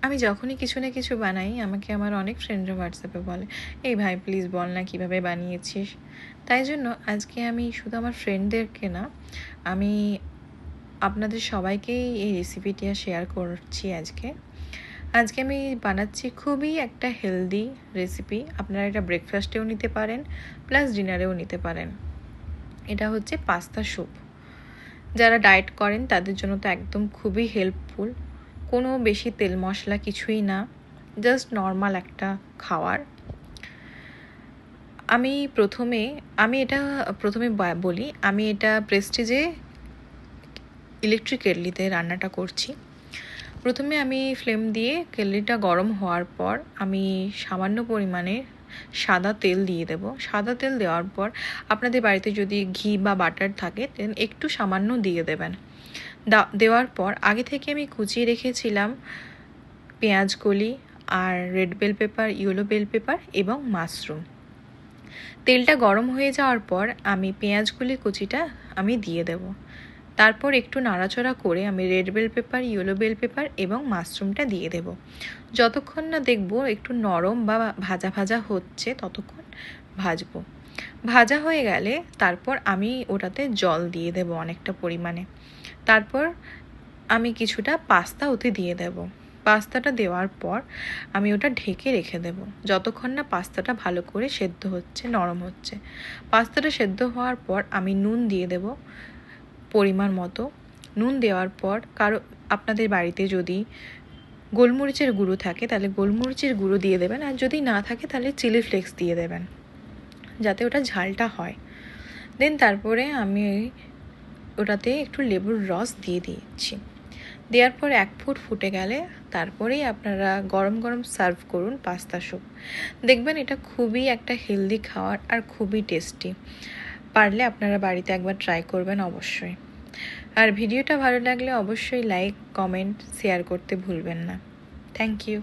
আমি যখনই কিছু না কিছু বানাই আমাকে আমার অনেক ফ্রেন্ডরা হোয়াটসঅ্যাপে বলে, এই ভাই প্লিজ বল না কীভাবে বানিয়েছিস। তাই জন্য আজকে আমি শুধু আমার ফ্রেন্ডদেরকে না, আমি আপনাদের সবাইকেই এই রেসিপিটি শেয়ার করছি। আজকে আমি বানাচ্ছি খুবই একটা হেলদি রেসিপি। আপনারা এটা ব্রেকফাস্টেও নিতে পারেন, প্লাস ডিনারেও নিতে পারেন। এটা হচ্ছে পাস্তা স্যুপ। যারা ডায়েট করেন তাদের জন্য তো একদম খুবই হেল্পফুল। কোনো বেশি তেল মশলা কিছুই না, জাস্ট নর্মাল একটা খাওয়ার। আমি এটা প্রথমে বলি, আমি এটা প্রেস্টিজে ইলেকট্রিক কেটলিতে রান্নাটা করছি। প্রথমে আমি ফ্লেম দিয়ে কেটলিটা গরম হওয়ার পর আমি সামান্য পরিমাণে সাদা তেল দিয়ে দেব। সাদা তেল দেওয়ার পর আপনাদের বাড়িতে যদি ঘি বা বাটার থাকে দেন একটু সামান্য দিয়ে দেবেন। দেওয়ার পর আগে থেকে আমি কুচিয়ে রেখেছিলাম পেঁয়াজ কলি আর red bell pepper, yellow bell pepper এবং মাশরুম। তেলটা গরম হয়ে যাওয়ার পর আমি পেঁয়াজগুলি কুচিটা আমি দিয়ে দেব। তারপর একটু নাড়াচাড়া করে আমি red bell pepper, yellow bell pepper এবং মাশরুমটা দিয়ে দেব। যতক্ষণ না দেখব একটু নরম বা ভাজা ভাজা হচ্ছে ততক্ষণ ভাজবো। ভাজা হয়ে গেলে তারপর আমি ওটাতে জল দিয়ে দেব অনেকটা পরিমাণে। তারপর আমি কিছুটা পাস্তা ওতে দিয়ে দেব। পাস্তাটা দেওয়ার পর আমি ওটা ঢেকে রেখে দেব যতক্ষণ না পাস্তাটা ভালো করে সেদ্ধ হচ্ছে, নরম হচ্ছে। পাস্তাটা সেদ্ধ হওয়ার পর আমি নুন দিয়ে দেব পরিমাণ মতো। নুন দেওয়ার পর আপনাদের বাড়িতে যদি গোলমরিচের গুঁড়ো থাকে তাহলে গোলমরিচের গুঁড়ো দিয়ে দেবেন, আর যদি না থাকে তাহলে চিলি ফ্লেক্স দিয়ে দেবেন যাতে ওটা ঝালটা হয়। দেন তারপরে আমি ওটাতে একটু লেবুর রস দিয়ে দিয়েছি। দেওয়ার পর 1 ফুট ফুটে গেলে তারপরেই আপনারা গরম গরম সার্ভ করুন পাস্তা স্যুপ। দেখবেন এটা খুবই একটা হেলদি খাবার আর খুবই টেস্টি। পারলে আপনারা বাড়িতে একবার ট্রাই করবেন অবশ্যই। আর ভিডিওটা ভালো লাগলে অবশ্যই লাইক, কমেন্ট, শেয়ার করতে ভুলবেন না। Thank you.